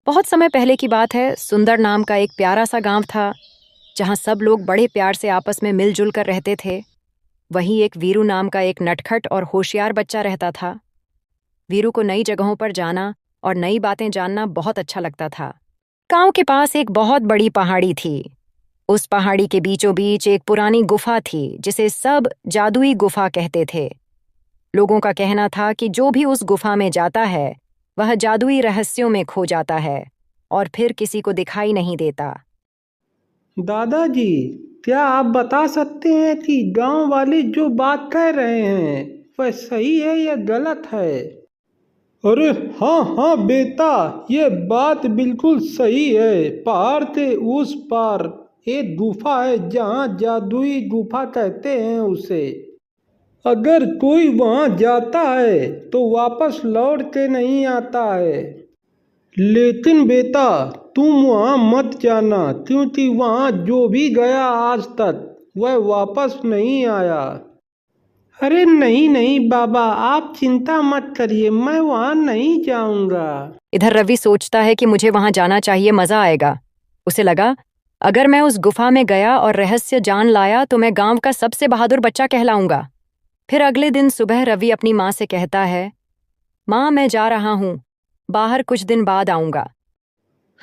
बहुत समय पहले की बात है। सुंदर नाम का एक प्यारा सा गांव था, जहां सब लोग बड़े प्यार से आपस में मिलजुल कर रहते थे। वहीं एक वीरू नाम का एक नटखट और होशियार बच्चा रहता था। वीरू को नई जगहों पर जाना और नई बातें जानना बहुत अच्छा लगता था। गांव के पास एक बहुत बड़ी पहाड़ी थी। उस पहाड़ी के बीचों बीच एक पुरानी गुफा थी, जिसे सब जादुई गुफा कहते थे। लोगों का कहना था कि जो भी उस गुफा में जाता है, वह जादुई रहस्यों में खो जाता है और फिर किसी को दिखाई नहीं देता। दादाजी, क्या आप बता सकते हैं कि गांव वाले जो बात कह रहे हैं वह सही है या गलत है? अरे हाँ हाँ बेटा, ये बात बिल्कुल सही है। पहाड़ के उस पार एक गुफा है, जहाँ जादुई गुफा कहते हैं उसे। अगर कोई वहाँ जाता है तो वापस लौट के नहीं आता है। लेकिन बेटा, तुम वहाँ मत जाना, क्योंकि वहाँ जो भी गया आज तक वह वापस नहीं आया। अरे नहीं नहीं बाबा, आप चिंता मत करिए, मैं वहाँ नहीं जाऊँगा। इधर रवि सोचता है कि मुझे वहां जाना चाहिए, मजा आएगा। उसे लगा, अगर मैं उस गुफा में गया और रहस्य जान लाया तो मैं गांव का सबसे बहादुर बच्चा कहलाऊंगा। फिर अगले दिन सुबह रवि अपनी माँ से कहता है, माँ मैं जा रहा हूँ, बाहर कुछ दिन बाद आऊंगा।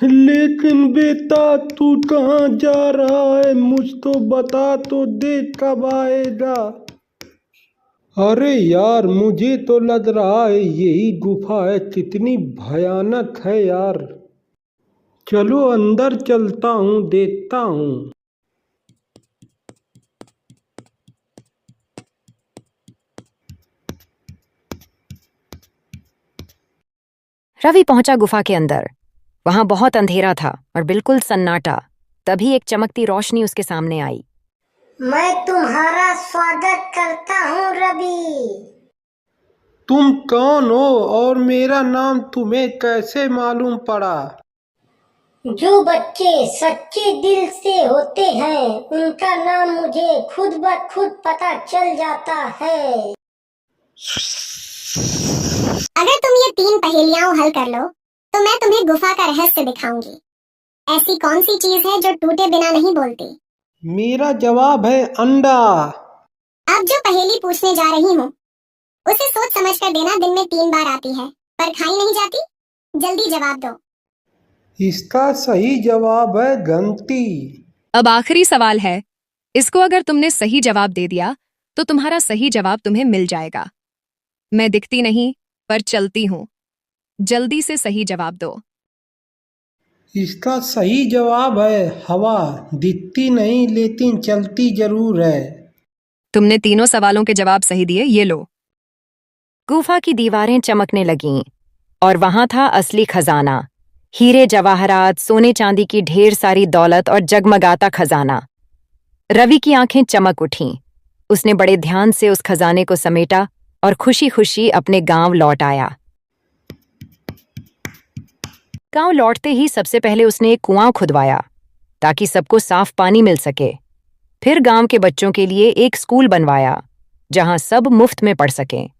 लेकिन बेटा, तू कहाँ जा रहा है? मुझ तो बता तो दे, कब आएगा? अरे यार, मुझे तो लग रहा है यही गुफा है। कितनी भयानक है यार। चलो अंदर चलता हूँ, देखता हूँ। रवि पहुंचा गुफा के अंदर। वहां बहुत अंधेरा था और बिल्कुल सन्नाटा। तभी एक चमकती रोशनी उसके सामने आई। मैं तुम्हारा स्वागत करता हूँ रवि। तुम कौन हो और मेरा नाम तुम्हें कैसे मालूम पड़ा? जो बच्चे सच्चे दिल से होते हैं, उनका नाम मुझे खुद ब खुद पता चल जाता है। अगर तुम ये 3 पहेलियां हल कर लो तो मैं तुम्हें गुफा का रहस्य दिखाऊंगी। ऐसी कौन सी चीज है जो टूटे बिना नहीं बोलती? मेरा जवाब है अंडा। अब जो पहेली पूछने जा रही हूँ उसे सोच समझ कर देना। दिन में 3 बार आती है पर खाई नहीं जाती। जल्दी जवाब दो। इसका सही जवाब है घंटी। अब आखिरी सवाल है। इसको अगर तुमने सही जवाब दे दिया तो तुम्हारा सही जवाब तुम्हें मिल जाएगा। मैं दिखती नहीं पर चलती हूँ। जल्दी से सही जवाब दो। इसका सही जवाब है हवा। दिखती नहीं लेकिन चलती जरूर है। तुमने तीनों सवालों के जवाब सही दिए, ये लो। गुफा की दीवारें चमकने लगीं और वहां था असली खजाना। हीरे जवाहरात, सोने चांदी की ढेर सारी दौलत और जगमगाता खजाना। रवि की आंखें चमक उठीं। उसने बड़े ध्यान से उस खजाने को समेटा और खुशी खुशी अपने गांव लौट आया। गांव लौटते ही सबसे पहले उसने एक कुआं खुदवाया, ताकि सबको साफ पानी मिल सके। फिर गांव के बच्चों के लिए एक स्कूल बनवाया, जहां सब मुफ्त में पढ़ सकें।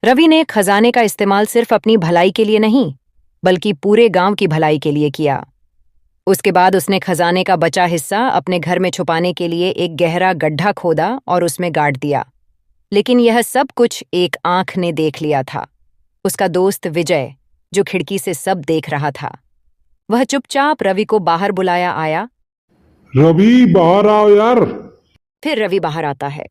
रवि ने खजाने का इस्तेमाल सिर्फ अपनी भलाई के लिए नहीं, बल्कि पूरे गांव की भलाई के लिए किया। उसके बाद उसने खजाने का बचा हिस्सा अपने घर में छुपाने के लिए एक गहरा गड्ढा खोदा और उसमें गाड़ दिया। लेकिन यह सब कुछ एक आंख ने देख लिया था। उसका दोस्त विजय, जो खिड़की से सब देख रहा था। वह चुपचाप रवि को बाहर बुलाया आया। रवि, बाहर आओ यार। फिर रवि बाहर आता है।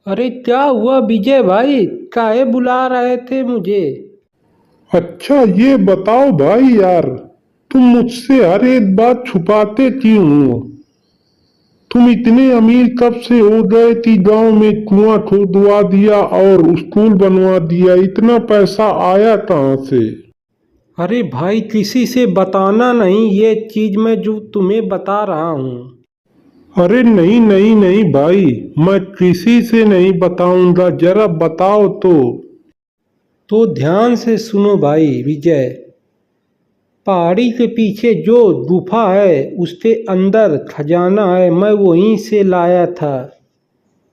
अरे क्या हुआ विजय भाई, काहे बुला रहे थे मुझे? अच्छा ये बताओ भाई यार, तुम मुझसे हर एक बात छुपाते क्यों हो? तुम इतने अमीर कब से हो गए कि गांव में कुआं खुदवा दिया और स्कूल बनवा दिया? इतना पैसा आया कहाँ से? अरे भाई, किसी से बताना नहीं ये चीज मैं जो तुम्हें बता रहा हूँ। अरे नहीं नहीं नहीं भाई, मैं किसी से नहीं बताऊंगा, जरा बताओ तो ध्यान से सुनो भाई विजय। पहाड़ी के पीछे जो गुफा है उसके अंदर खजाना है, मैं वहीं से लाया था।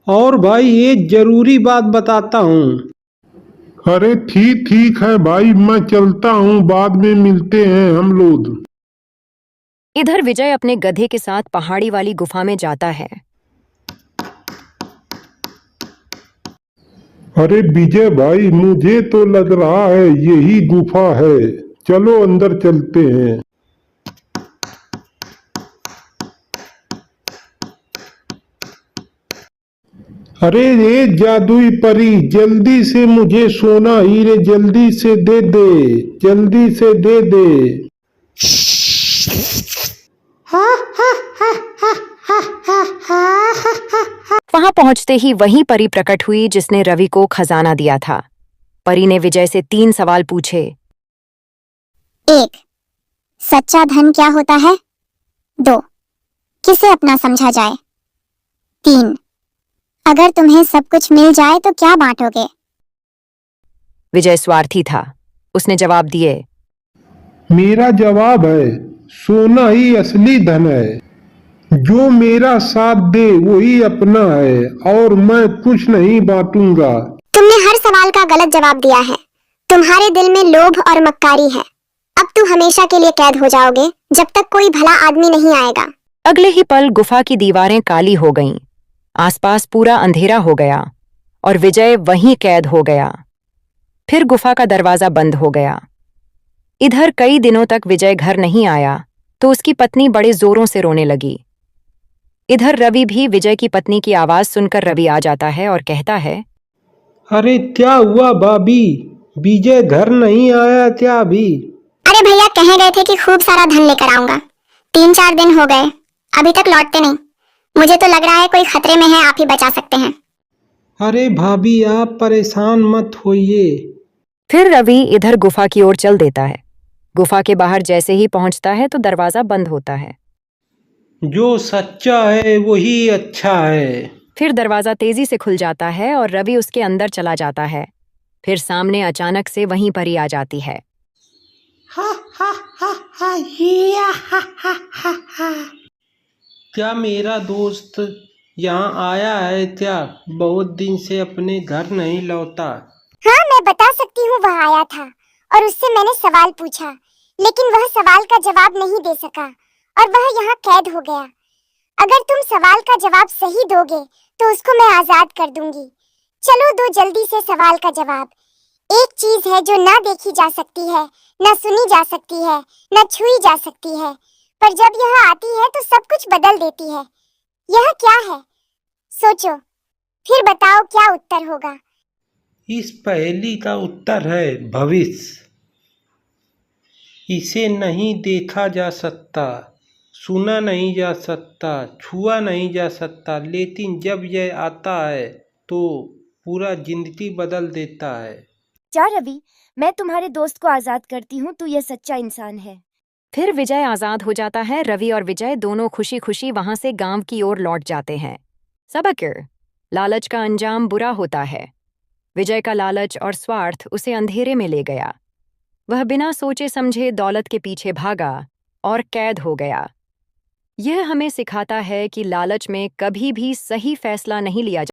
और भाई एक जरूरी बात बताता हूँ। अरे ठीक ठीक है भाई, मैं चलता हूँ, बाद में मिलते हैं हम लोग। इधर विजय अपने गधे के साथ पहाड़ी वाली गुफा में जाता है। अरे विजय भाई, मुझे तो लग रहा है यही गुफा है, चलो अंदर चलते हैं। अरे ये जादुई परी, जल्दी से मुझे सोना हीरे जल्दी से दे दे, जल्दी से दे दे। वहां पहुंचते ही वही परी प्रकट हुई जिसने रवि को खजाना दिया था। परी ने विजय से 3 सवाल पूछे। 1. सच्चा धन क्या होता है? 2. किसे अपना समझा जाए? 3. अगर तुम्हें सब कुछ मिल जाए तो क्या बांटोगे? विजय स्वार्थी था, उसने जवाब दिए। मेरा जवाब है, सोना ही असली धन है, जो मेरा साथ दे वही अपना है, और मैं कुछ नहीं बांटूंगा। तुमने हर सवाल का गलत जवाब दिया है। तुम्हारे दिल में लोभ और मक्कारी है। अब तुम हमेशा के लिए कैद हो जाओगे जब तक कोई भला आदमी नहीं आएगा। अगले ही पल गुफा की दीवारें काली हो गईं, आसपास पूरा अंधेरा हो गया और विजय वहीं कैद हो गया। फिर गुफा का दरवाजा बंद हो गया। इधर कई दिनों तक विजय घर नहीं आया तो उसकी पत्नी बड़े जोरों से रोने लगी। इधर रवि भी विजय की पत्नी की आवाज सुनकर रवि आ जाता है और कहता है। अरे क्या हुआ भाभी, विजय घर नहीं आया क्या अभी? अरे भैया, कहे गए थे कि खूब सारा धन लेकर आऊंगा। 3-4 दिन हो गए, अभी तक लौटते नहीं। मुझे तो लग रहा है कोई खतरे में है, आप ही बचा सकते हैं। अरे भाभी आप परेशान मत होइए। फिर रवि इधर गुफा की ओर चल देता है। गुफा के बाहर जैसे ही पहुंचता है तो दरवाजा बंद होता है। जो सच्चा है वही अच्छा है। फिर दरवाजा तेजी से खुल जाता है और रवि उसके अंदर चला जाता है। फिर सामने अचानक से वहीं परी आ जाती है। क्या मेरा दोस्त यहाँ आया है क्या? बहुत दिन से अपने घर नहीं लौटा। हाँ, मैं बता सकती हूँ, वह आया था और उससे मैंने सवाल पूछा, लेकिन वह सवाल का जवाब नहीं दे सका और वह यहाँ कैद हो गया। अगर तुम सवाल का जवाब सही दोगे तो उसको मैं आजाद कर दूंगी। चलो दो जल्दी से सवाल का जवाब। एक चीज है जो ना देखी जा सकती है, ना सुनी जा सकती है, ना छुई जा सकती है, पर जब यह आती है तो सब कुछ बदल देती है। यह क्या है? सोचो, फिर बताओ क्या उत्तर होगा। इस पहेली का उत्तर है भविष्य। इसे नहीं देखा जा सकता, सुना नहीं जा सकता, छुआ नहीं जा सकता, लेकिन जब यह आता है तो पूरा जिंदगी बदल देता है। जा रवि, मैं तुम्हारे दोस्त को आजाद करती हूँ, तू यह सच्चा इंसान है। फिर विजय आजाद हो जाता है। रवि और विजय दोनों खुशी खुशी वहां से गांव की ओर लौट जाते हैं। सबक, लालच का अंजाम बुरा होता है। विजय का लालच और स्वार्थ उसे अंधेरे में ले गया। वह बिना सोचे समझे दौलत के पीछे भागा और कैद हो गया। यह हमें सिखाता है कि लालच में कभी भी सही फैसला नहीं लिया